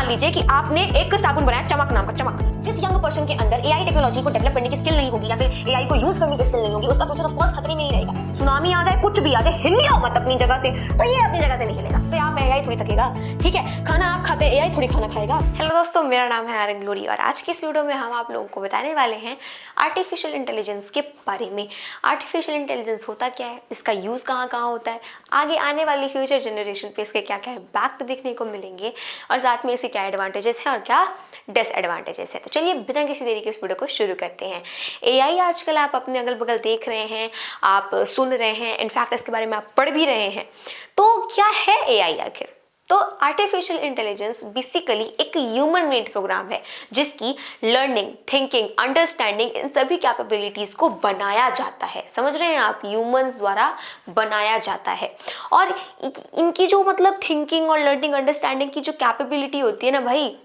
मान लीजिए कि आपने एक साबुन बनाया चमक नाम का, चमक। जिस यंग पर्सन के अंदर एआई टेक्नोलॉजी को डेवलप करने की स्किल नहीं होगी या फिर एआई को यूज करने की स्किल नहीं होगी, उसका फ्यूचर ऑफ कोर्स खतरे में ही रहेगा। सुनामी आ जाए, कुछ भी आ जाए, हिलियो मत अपनी जगह से, तो ये अपनी जगह से नहीं हिलेगा। तो आप एआई थोड़ी थकेगा, ठीक है? खाना आप खाते, एआई थोड़ी खाना खाएगा। हेलो दोस्तों, मेरा नाम है आर्यन ग्लोरी और आज की इस वीडियो में हम आप लोगों को बताने वाले हैं आर्टिफिशियल इंटेलिजेंस के बारे में। आर्टिफिशियल इंटेलिजेंस होता क्या है, इसका यूज कहाँ कहाँ होता है, आगे आने वाली फ्यूचर जनरेशन पे इसके क्या क्या इम्पैक्ट देखने को मिलेंगे और साथ में इसके क्या एडवांटेजेस हैं और क्या डिसएडवांटेजेस हैं। तो चलिए बिना किसी देरी के इस वीडियो को शुरू करते हैं। एआई आजकल आप अपने अगल बगल देख रहे हैं, आप सुन रहे हैं, इनफैक्ट इसके बारे में आप पढ़ भी रहे हैं। तो क्या है एआई आखिर? तो आर्टिफिशियल इंटेलिजेंस बेसिकली एक ह्यूमन मेड प्रोग्राम है जिसकी लर्निंग, थिंकिंग, अंडरस्टैंडिंग, इन सभी कैपेबिलिटीज को बनाया जाता है। समझ रहे हैं आप? ह्यूमंस द्वारा बनाया जाता है और इनकी जो मतलब थिंकिंग और लर्निंग, अंडरस्टैंडिंग की जो कैपेबिलिटी होती है ना भाई,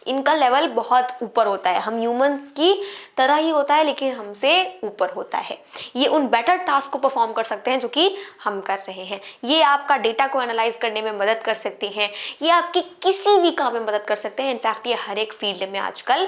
इनका लेवल बहुत ऊपर होता है। हम ह्यूमंस की तरह ही होता है लेकिन हमसे ऊपर होता है। ये उन बेटर टास्क को परफॉर्म कर सकते हैं जो कि हम कर रहे हैं। ये आपका डेटा को एनालाइज करने में मदद कर सकते हैं, ये आपकी किसी भी काम में मदद कर सकते हैं। इनफैक्ट ये हर एक फील्ड में आजकल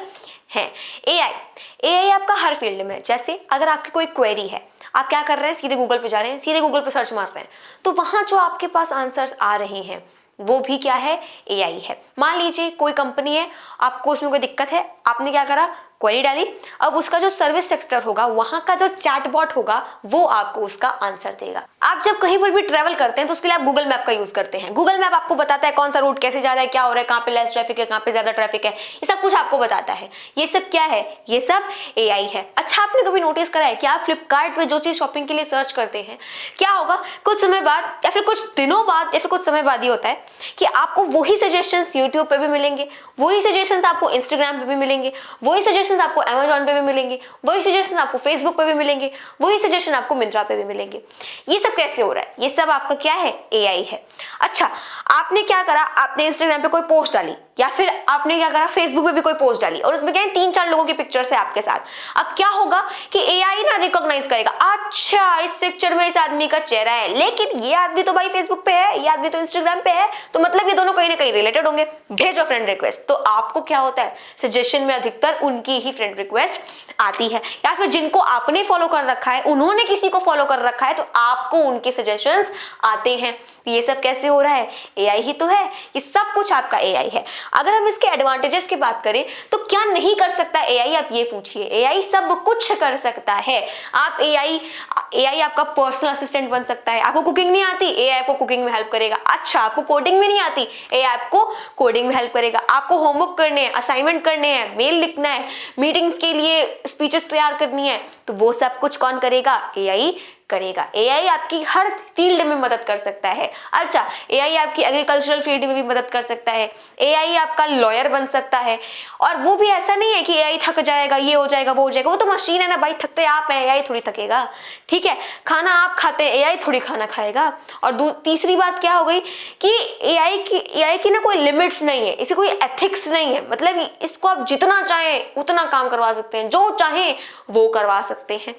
है। एआई आपका हर फील्ड में, जैसे अगर आपकी कोई क्वेरी है, आप क्या कर रहे हैं, सीधे गूगल पे जा रहे हैं, सीधे गूगल पे सर्च मार रहे हैं, तो वहां जो आपके पास आंसर्स आ रहे हैं वो भी क्या है, एआई है। मान लीजिए कोई कंपनी है, आपको उसमें कोई दिक्कत है, आपने क्या करा, क्वेरी डाली, अब उसका जो सर्विस सेक्टर होगा, वहां का जो चैटबॉट होगा, वो आपको उसका आंसर देगा। आप जब कहीं पर भी ट्रेवल करते हैं तो उसके लिए आप गूगल मैप का यूज करते हैं। गूगल मैप आपको बताता है कौन सा रूट कैसे जा रहा है, क्या हो रहा है, कहाँ पे लेस ट्रैफिक है, कहाँ पे ज्यादा ट्रैफिक है, ये सब कुछ आपको बताता है। ये सब क्या है, ये सब एआई है। अच्छा, आपने कभी नोटिस करा है कि आप फ्लिपकार्ट पे जो चीज शॉपिंग के लिए सर्च करते हैं, क्या होगा, कुछ समय बाद या फिर कुछ दिनों बाद या फिर कुछ समय बाद ये होता है कि आपको वही सजेशंस यूट्यूब पे भी मिलेंगे, वही सजेशंस आपको इंस्टाग्राम पे भी मिलेंगे, वही सजेशंस आपको अमेजॉन पे भी मिलेंगे, वही सजेशन आपको फेसबुक पे भी मिलेंगे, वही सजेशन आपको मिंत्रा पे भी मिलेंगे। ये सब कैसे हो रहा है? ये सब आपका क्या है, एआई है। अच्छा, आपने क्या करा, आपने इंस्टाग्राम पे कोई पोस्ट डाली या फिर आपने क्या करा, फेसबुक पे भी कोई पोस्ट डाली और उसमें क्या है, 3-4 लोगों की पिक्चर्स है आपके साथ। अब क्या होगा कि एआई ना रिकॉग्नाइज करेगा, अच्छा इस पिक्चर में इस आदमी का चेहरा है, लेकिन ये आदमी तो भाई फेसबुक पे है, ये आदमी तो इंस्टाग्राम पे है, तो मतलब ये दोनों कहीं ना कहीं रिलेटेड होंगे, भेजो फ्रेंड रिक्वेस्ट। तो आपको क्या होता है, सजेशन में अधिकतर उनकी ही फ्रेंड रिक्वेस्ट आती है, या फिर जिनको आपने फॉलो कर रखा है उन्होंने किसी को फॉलो कर रखा है तो आपको उनके सजेशंस आते हैं। ये सब कैसे हो रहा है, एआई ही तो है। ये सब कुछ आपका एआई है। अगर हम इसके एडवांटेजेस की बात करें तो क्या नहीं कर सकता एआई, आप ये पूछिए। एआई सब कुछ कर सकता है। आप एआई आपका पर्सनल असिस्टेंट बन सकता है। आपको कुकिंग नहीं आती, एआई आपको कुकिंग में हेल्प करेगा। अच्छा, आपको कोडिंग में नहीं आती, एआई आपको कोडिंग में हेल्प करेगा। आपको होमवर्क करने हैं, असाइनमेंट करने हैं, मेल लिखना है, मीटिंग्स के लिए स्पीचेस तैयार करनी है, तो वो सब कुछ कौन करेगा, एआई करेगा। एआई आपकी हर फील्ड में मदद कर सकता है। अच्छा, एआई आपकी एग्रीकल्चरल फील्ड में भी मदद कर सकता है। एआई आपका लॉयर बन सकता है और वो भी ऐसा नहीं है कि एआई थक जाएगा, ये हो जाएगा, वो हो जाएगा, वो तो मशीन है ना भाई, थकते आप हैं, एआई थोड़ी थकेगा, ठीक है? खाना आप खाते हैं, एआई थोड़ी खाना खाएगा। और तीसरी बात क्या हो गई कि एआई की ना कोई लिमिट्स नहीं है, इसकी कोई एथिक्स नहीं है। मतलब इसको आप जितना चाहें उतना काम करवा सकते हैं, जो चाहें वो करवा सकते हैं।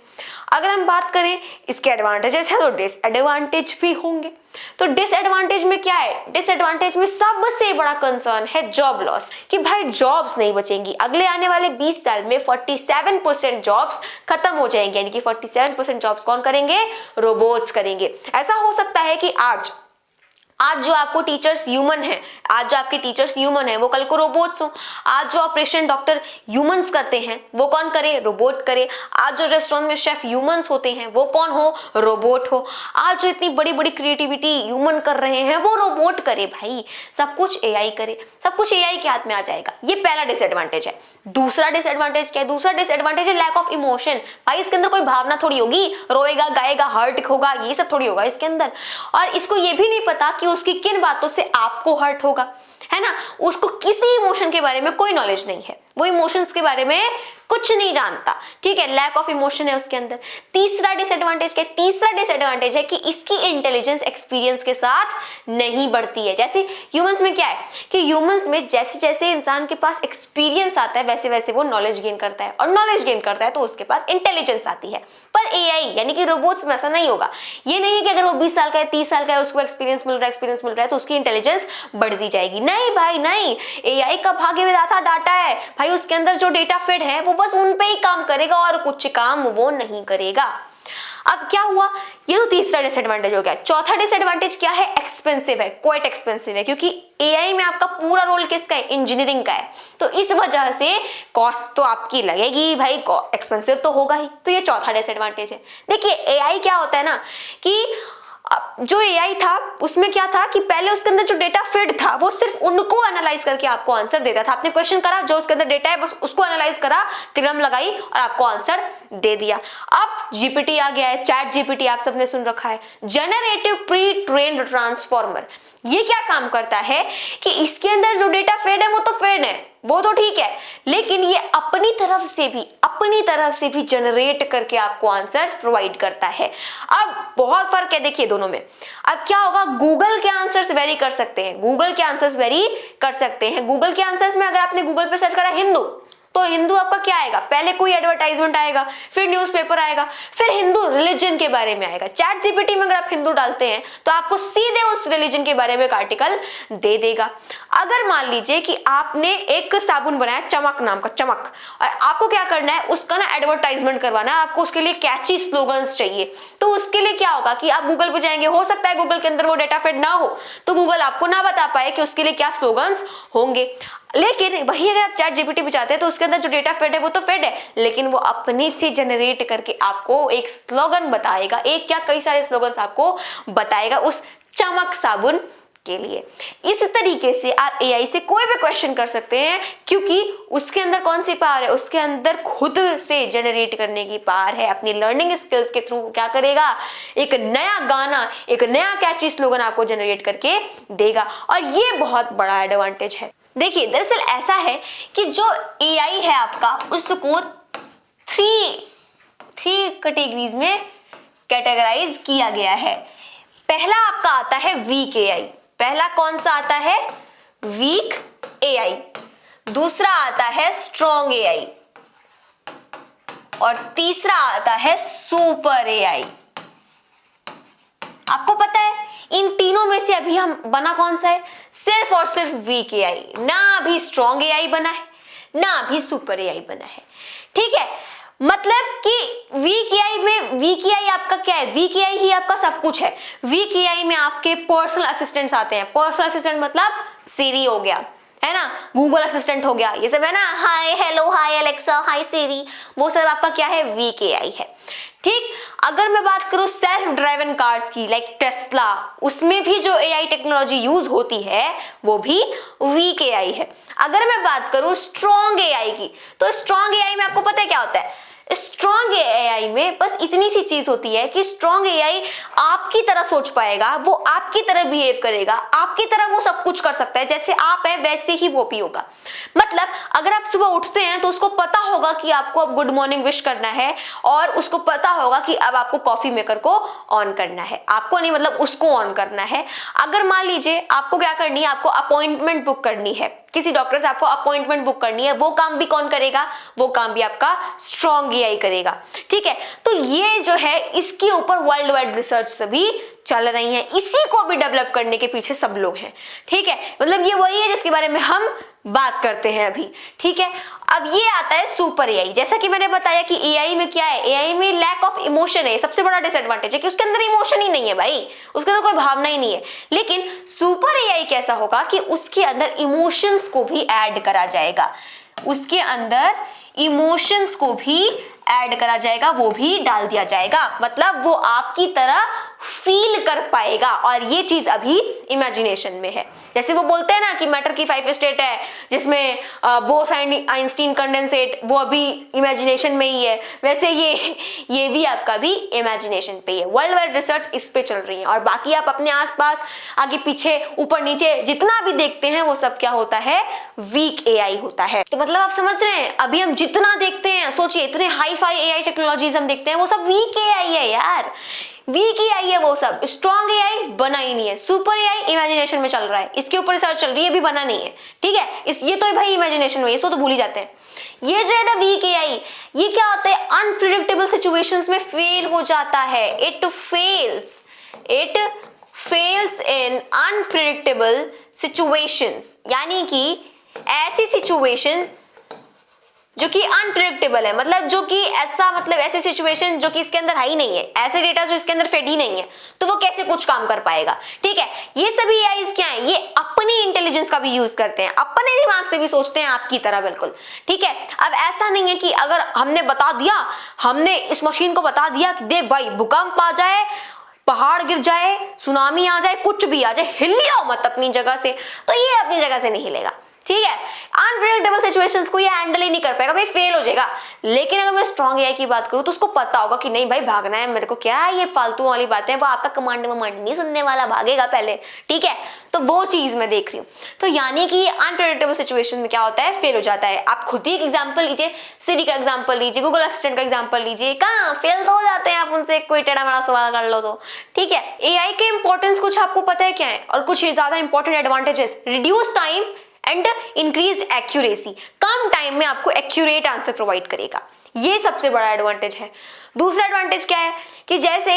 अगर हम बात करें इसके एडवांटेजेस है तो डिसएडवांटेज भी होंगे। तो डिसएडवांटेज में क्या है, डिसएडवांटेज में सबसे बड़ा कंसर्न है जॉब लॉस, कि भाई जॉब्स नहीं बचेंगी। अगले आने वाले 20 साल में 47% जॉब्स खत्म हो जाएंगे, यानी कि 47% जॉब्स कौन करेंगे, रोबोट्स करेंगे। ऐसा हो सकता है कि आज जो आपको टीचर्स ह्यूमन है, आज जो आपके टीचर्स ह्यूमन है, वो कल को रोबोट्स हो। आज जो ऑपरेशन डॉक्टर ह्यूमंस करते हैं वो कौन करे, रोबोट करे। आज जो रेस्टोरेंट में शेफ ह्यूमंस होते हैं वो कौन हो, रोबोट हो। आज जो इतनी बड़ी बड़ी क्रिएटिविटी ह्यूमन कर रहे हैं वो रोबोट करे। भाई सब कुछ एआई करे, सब कुछ एआई के हाथ में आ जाएगा। ये पहला डिसएडवांटेज है। दूसरा डिसएडवांटेज क्या है, दूसरा डिसएडवांटेज है लैक ऑफ इमोशन। भाई इसके अंदर कोई भावना थोड़ी होगी, रोएगा, गाएगा, हर्ट होगा, ये सब थोड़ी होगा इसके अंदर। और इसको ये भी नहीं पता कि उसकी किन बातों से आपको हर्ट होगा, है ना? उसको किसी इमोशन के बारे में कोई नॉलेज नहीं है, वो इमोशंस के बारे में कुछ नहीं जानता, ठीक है? लैक ऑफ इमोशन है उसके अंदर। तीसरा डिसएडवांटेज क्या है, तीसरा डिसएडवांटेज है कि इसकी इंटेलिजेंस एक्सपीरियंस के साथ नहीं बढ़ती है। जैसे ह्यूमंस में क्या है कि ह्यूमंस में जैसे जैसे इंसान के पास एक्सपीरियंस आता है वैसे वैसे वो नॉलेज गेन करता है, और नॉलेज गेन करता है तो उसके पास इंटेलिजेंस आती है। पर एआई यानी कि रोबोट्स में ऐसा नहीं होगा। ये नहीं है कि अगर वो 20 साल का है, 30 साल का है, उसको एक्सपीरियंस मिल रहा है तो उसकी इंटेलिजेंस बढ़ती जाएगी। नहीं भाई नहीं, एआई का भाग्य विधाता डाटा है भाई, उसके अंदर जो डेटा फिट है वो बस उन पे ही काम करेगा और कुछ काम वो नहीं करेगा। अब क्या हुआ, ये तो तीसरा डिसएडवांटेज हो गया। चौथा डिसएडवांटेज क्या है, एक्सपेंसिव है, क्वाइट एक्सपेंसिव है, क्योंकि एआई में आपका पूरा रोल किसका है, इंजीनियरिंग का है, तो इस वजह से कॉस्ट तो आपकी लगेगी भाई, एक्सपेंसिव तो होगा ही, तो ये चौथा डिसएडवांटेज है। देखिए एआई क्या होता है ना कि जो एआई था उसमें क्या था कि पहले उसके अंदर जो डेटा फिट था वो सिर्फ उनको एनालाइज करके आपको आंसर देता था। आपने क्वेश्चन करा, जो उसके अंदर डेटा है बस उसको एनालाइज करा, थ्योरम लगाई और आपको आंसर दे दिया। अब जीपीटी आ गया है, चैट जीपीटी आप सबने सुन रखा है, जनरेटिव प्री ट्रेन्ड ट्रांसफॉर्मर। ये क्या काम करता है कि इसके अंदर जो डेटा फेड है वो तो फेड है, वो तो ठीक है, लेकिन ये अपनी तरफ से भी जनरेट करके आपको आंसर्स प्रोवाइड करता है। अब बहुत फर्क है देखिए दोनों में। अब क्या होगा, गूगल के आंसर्स वेरी कर सकते हैं, गूगल के आंसर्स में अगर आपने गूगल पे सर्च करा हिंदू, तो हिंदू आपका क्या आएगा, पहले कोई एडवर्टाइजमेंट आएगा, फिर न्यूज़पेपर आएगा, फिर हिंदू रिलीजन के बारे में आएगा। चैट जीपीटी में अगर आप हिंदू डालते हैं तो आपको सीधे उस रिलीजन के बारे में एक आर्टिकल दे देगा। अगर मान लीजिए कि आपने एक साबुन बनाया चमक नाम का, चमक, और आपको क्या करना है, उसका ना एडवर्टाइजमेंट करवाना है, आपको उसके लिए कैची स्लोगन्स चाहिए, तो उसके लिए क्या होगा कि आप गूगल पे जाएंगे, हो सकता है गूगल के अंदर वो डेटा फिट ना हो, तो गूगल आपको ना बता पाए कि उसके लिए क्या स्लोगन्स होंगे। लेकिन वही अगर आप चैट जीपीटी पे जाते हैं तो उसके अंदर जो डेटा फेड है वो तो फेड है, लेकिन वो अपने से जनरेट करके आपको एक स्लोगन बताएगा, एक क्या कई सारे स्लोगन्स आपको बताएगा उस चमक साबुन के लिए। इस तरीके से आप एआई से कोई भी क्वेश्चन कर सकते हैं, क्योंकि उसके अंदर कौन सी पावर है, उसके अंदर खुद से जनरेट करने की पावर है। अपनी लर्निंग स्किल्स के थ्रू क्या करेगा, एक नया गाना, एक नया कैची स्लोगन आपको जनरेट करके देगा, और ये बहुत बड़ा एडवांटेज है। देखिए दरअसल ऐसा है कि जो एआई है आपका, उसको थ्री कैटेगरीज में कैटेगराइज किया गया है। पहला आपका आता है वीक एआई, पहला कौन सा आता है, वीक एआई। दूसरा आता है स्ट्रॉन्ग एआई, और तीसरा आता है सुपर एआई। आपको पता है इन तीनों में से अभी हम बना कौन सा है, सिर्फ और सिर्फ वीक एआई, ना अभी स्ट्रॉन्ग एआई बना है, ना अभी सुपर एआई बना है। ठीक है, मतलब कि वीक एआई आपका क्या है, वीक एआई ही आपका सब कुछ है। वीक एआई में आपके पर्सनल असिस्टेंट्स आते हैं, पर्सनल असिस्टेंट मतलब सीरी हो गया, है ना, गूगल असिस्टेंट हो गया, ये सब है ना, हाय हेलो, हाय एलेक्सा, हाय सीरी, वो सब आपका क्या है, वीक एआई है। ठीक, अगर मैं बात करूं सेल्फ ड्राइवन कार्स की, लाइक टेस्ला, उसमें भी जो एआई टेक्नोलॉजी यूज होती है वो भी वीक एआई है। अगर मैं बात करूं स्ट्रॉन्ग एआई की, तो स्ट्रॉन्ग एआई में आपको पता है क्या होता है, स्ट्रॉन्ग एआई में बस इतनी सी चीज होती है कि स्ट्रॉन्ग एआई आपकी तरह सोच पाएगा, वो आपकी तरह बिहेव करेगा, आपकी तरह वो सब कुछ कर सकता है, जैसे आप हैं वैसे ही वो भी होगा। मतलब अगर आप सुबह उठते हैं तो उसको पता होगा कि आपको अब गुड मॉर्निंग विश करना है, और उसको पता होगा कि अब आपको कॉफी मेकर को ऑन करना है, आपको नहीं, मतलब उसको ऑन करना है। अगर मान लीजिए आपको क्या करनी है, आपको अपॉइंटमेंट बुक करनी है, किसी डॉक्टर से आपको अपॉइंटमेंट बुक करनी है, वो काम भी कौन करेगा, वो काम भी आपका स्ट्रॉन्ग एआई करेगा। ठीक है, तो ये जो है इसके ऊपर वर्ल्ड वाइड रिसर्च सभी चल रही है, इसी को भी डेवलप करने के पीछे सब लोग हैं। ठीक है, मतलब ये वही है जिसके बारे में हम बात करते हैं अभी। ठीक है, अब ये आता है सुपर एआई। जैसा कि मैंने बताया कि एआई में क्या है, एआई में लैक ऑफ इमोशन है, सबसे बड़ा डिसएडवांटेज है कि उसके अंदर इमोशन ही नहीं है भाई, उसके अंदर कोई भावना ही नहीं है। लेकिन सुपर एआई कैसा होगा कि उसके अंदर इमोशंस को भी ऐड करा जाएगा, उसके अंदर इमोशंस को भी ऐड करा जाएगा, वो भी डाल दिया जाएगा, मतलब वो आपकी तरह फील कर पाएगा, और ये चीज अभी इमेजिनेशन में है। जैसे वो बोलते हैं ना कि मैटर की 5 स्टेट है, जिसमें बोस आइंस्टीन कंडेंसेट, वो अभी इमेजिनेशन में ही है, वैसे ये भी आपका भी इमेजिनेशन पे ही है। वर्ल्ड वाइड रिसर्च इस पे चल रही है, और बाकी आप अपने आसपास आगे पीछे ऊपर नीचे जितना भी देखते हैं वो सब क्या होता है, वीक एआई होता है। तो मतलब आप समझ रहे हैं, अभी हम जितना देखते हैं, सोचिए इतने हाई फाई एआई टेक्नोलॉजीज हम देखते हैं, वो सब वीक एआई है यार, वीक एआई है वो सब। स्ट्रॉन्ग एआई बना ही नहीं है, सुपर एआई इमेजिनेशन में चल रहा है, इसके ऊपर रिसर्च चल रही है, अभी बना नहीं है। ठीक है, ये तो भाई इमेजिनेशन में, इसको तो भूल ही जाते हैं। ये जो है ना वीक एआई, ये क्या होता है, अनप्रिडिक्टेबल सिचुएशंस में फेल हो जाता है, it fails fails in unpredictable situations, यानी कि ऐसी सिचुएशन जो कि अनप्रिडिक्टेबल है, मतलब जो कि ऐसा, मतलब ऐसी सिचुएशन जो कि इसके अंदर है ही नहीं है, ऐसे डेटा जो इसके अंदर फेड ही नहीं है, तो वो कैसे कुछ काम कर पाएगा। ठीक है, ये सभी एआईज क्या है, ये अपनी इंटेलिजेंस का भी यूज करते हैं, अपने दिमाग से भी सोचते हैं आपकी तरह, बिल्कुल। ठीक है, अब ऐसा नहीं है कि अगर हमने बता दिया, हमने इस मशीन को बता दिया कि देख भाई भूकंप आ जाए, पहाड़ गिर जाए, सुनामी आ जाए, कुछ भी आ जाए, हिलियो मत अपनी जगह से, तो ये अपनी जगह से नहीं हिलेगा। ठीक है, अनप्रेडिक्टेबल सिचुएशंस को ये हैंडल ही नहीं कर पाएगा भाई, फेल हो जाएगा। लेकिन अगर मैं स्ट्रॉन्ग एआई की बात करूं तो उसको पता होगा कि नहीं भाई भागना है मेरे को, क्या है ये फालतू वाली बातें, वो आपका कमांड वमांड नहीं सुनने वाला, भागेगा पहले। ठीक है, तो वो चीज मैं देख रही हूँ। तो यानी कि अनप्रेडिक्टेबल सिचुएशन में क्या होता है, फेल हो जाता है। आप खुद ही एक एग्जाम्पल लीजिए, सिरी का एग्जाम्पल लीजिए, गूगल असिस्टेंट का एग्जाम्पल लीजिए, कहाँ फेल तो हो जाते हैं आप उनसे कोई टेढ़ा मेढ़ा सवाल कर लो तो। ठीक है, एआई के इंपॉर्टेंस कुछ आपको पता है क्या है, और कुछ ज्यादा important advantages, reduce time and increase accuracy, come time में आपको एक्यूरेट आंसर प्रोवाइड करेगा, ये सबसे बड़ा एडवांटेज है। दूसरा एडवांटेज क्या है कि जैसे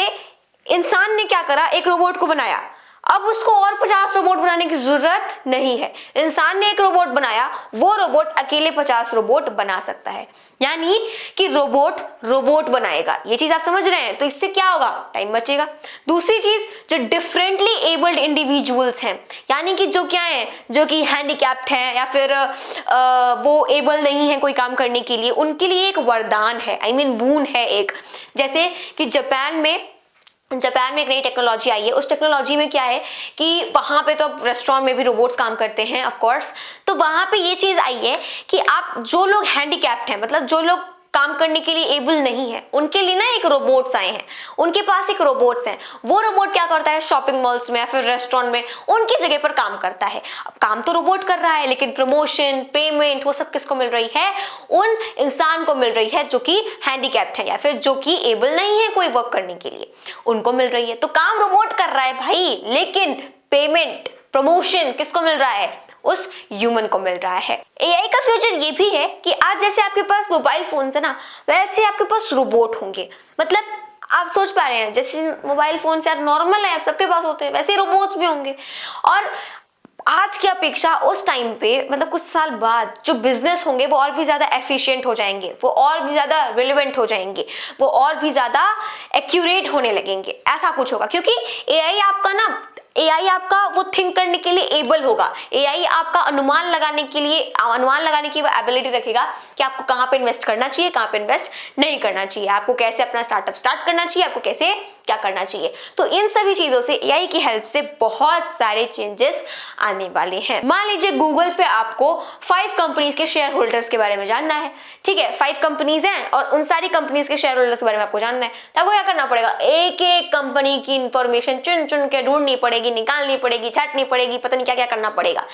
इंसान ने क्या करा, एक रोबोट को बनाया, अब उसको और 50 रोबोट बनाने की जरूरत नहीं है। इंसान ने एक रोबोट बनाया, वो रोबोट अकेले 50 रोबोट बना सकता है, यानी कि रोबोट रोबोट बनाएगा। ये चीज आप समझ रहे हैं, तो इससे क्या होगा, टाइम बचेगा। दूसरी चीज, जो डिफरेंटली एबल्ड इंडिविजुअल्स हैं, यानी कि जो क्या है, जो कि हैंडीकैप्ड हैं या फिर वो एबल नहीं है कोई काम करने के लिए, उनके लिए एक वरदान है, आई मीन बून है एक। जैसे कि जापान में एक नई टेक्नोलॉजी आई है, उस टेक्नोलॉजी में क्या है कि वहां पे तो रेस्टोरेंट में भी रोबोट्स काम करते हैं ऑफ कोर्स, तो वहां पे ये चीज आई है कि आप जो लोग हैंडीकैप्ड हैं, मतलब जो लोग काम करने के लिए एबल नहीं है, उनके लिए ना एक रोबोट्स आए हैं, उनके पास एक रोबोट्स हैं। वो रोबोट क्या करता है, शॉपिंग मॉल्स में या फिर रेस्टोरेंट में उनकी जगह पर काम करता है। अब काम तो रोबोट कर रहा है, लेकिन प्रमोशन, पेमेंट, वो सब किसको मिल रही है, उन इंसान को मिल रही है जो कि हैंडीकैप्ड है या फिर जो कि एबल नहीं है कोई वर्क करने के लिए, उनको मिल रही है। तो काम रोबोट कर रहा है भाई, लेकिन पेमेंट, प्रमोशन किसको मिल रहा है, उस ह्यूमन को मिल रहा है। एआई का फ्यूचर ये भी है कि आज जैसे आपके पास मोबाइल फोन है ना, वैसे आपके पास रोबोट होंगे। मतलब आप सोच पा रहे हैं, जैसे मोबाइल फोन यार नॉर्मल है, सबके पास होते हैं, वैसे रोबोट्स भी होंगे। और आज की अपेक्षा उस टाइम पे, मतलब कुछ साल बाद जो बिजनेस होंगे वो और भी ज्यादा एफिशिएंट हो जाएंगे, वो और भी ज्यादा रिलेवेंट हो जाएंगे, वो और भी ज्यादा एक्यूरेट होने लगेंगे, ऐसा कुछ होगा। क्योंकि एआई आपका वो थिंक करने के लिए एबल होगा, एआई आपका अनुमान लगाने की वो एबिलिटी रखेगा कि आपको कहाँ पे इन्वेस्ट करना चाहिए, कहाँ पे इन्वेस्ट नहीं करना चाहिए, आपको कैसे अपना स्टार्टअप स्टार्ट करना चाहिए, आपको कैसे क्या करना चाहिए। तो इन सभी चीजों से एआई की हेल्प से बहुत सारे चेंजेस आने वाले हैं। मान लीजिए गूगल पे आपको 5 कंपनीज के शेयर होल्डर्स के बारे में जानना है। ठीक है, 5 कंपनीज हैं और उन सारी कंपनीज के शेयर होल्डर्स के बारे में आपको जानना है, तो आपको क्या करना पड़ेगा, एक एक कंपनी की इंफॉर्मेशन चुन चुन के ढूंढनी पड़ेगी, निकालनी पड़ेगी, छाटनी पड़ेगी, पता नहीं क्या क्या करना पड़ेगा।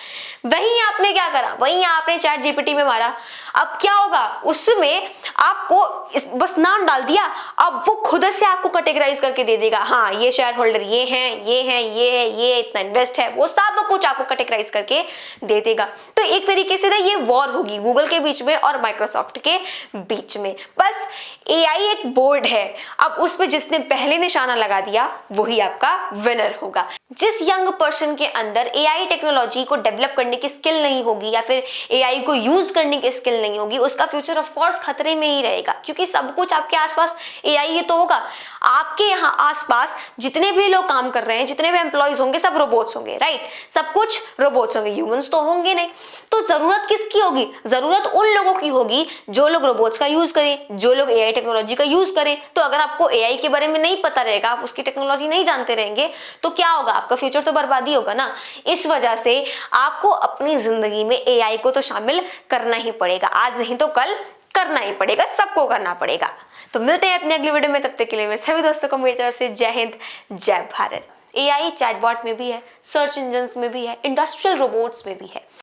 वहीं आपने क्या करा, वहीं आपने चैट जीपीटी में मारा, अब क्या होगा, उसमें आपको बस नाम डाल दिया, अब वो खुद से आपको कैटेगराइज करके दे देगा, हाँ ये शेयर होल्डर ये हैं, ये हैं, ये है, ये इतना इन्वेस्ट है, वो सब कुछ आपको कैटेगराइज करके दे देगा। तो एक तरीके से ना ये वॉर होगी गूगल के बीच में और माइक्रोसॉफ्ट के बीच में। बस एआई एक बोर्ड है, अब उस पे जिसने पहले निशाना लगा दिया वही आपका विनर होगा। जिस यंग पर्सन के अंदर एआई टेक्नोलॉजी को डेवलप करने की स्किल नहीं होगी या फिर एआई को यूज करने की स्किल नहीं होगी, उसका फ्यूचर ऑफ कोर्स खतरे में ही रहेगा। क्योंकि सब कुछ आपके आसपास एआई ही तो होगा। आपके यहाँ आसपास जितने भी लोग काम कर रहे हैं, जितने भी एम्प्लॉइज होंगे, सब रोबोट्स होंगे, राइट, सब कुछ रोबोट्स होंगे, ह्यूमंस तो होंगे नहीं। तो जरूरत किसकी होगी, जरूरत उन लोगों की होगी जो लोग रोबोट्स का यूज करें, जो लोग एआई टेक्नोलॉजी का यूज करें। तो अगर आपको एआई के बारे में नहीं पता रहेगा, आप उसकी टेक्नोलॉजी नहीं जानते रहेंगे, तो क्या होगा, आपका फ्यूचर तो बर्बादी होगा ना। इस वजह से आपको अपनी जिंदगी में एआई को तो शामिल करना ही पड़ेगा, आज नहीं तो कल करना ही पड़ेगा, सबको करना पड़ेगा। तो मिलते हैं अपने अगली वीडियो में, तब तक के लिए मेरे सभी दोस्तों को मेरी तरफ से जय हिंद, जय भारत। एआई चैटबॉट में भी है, सर्च इंजन्स में भी है, इंडस्ट्रियल रोबोट्स में भी है।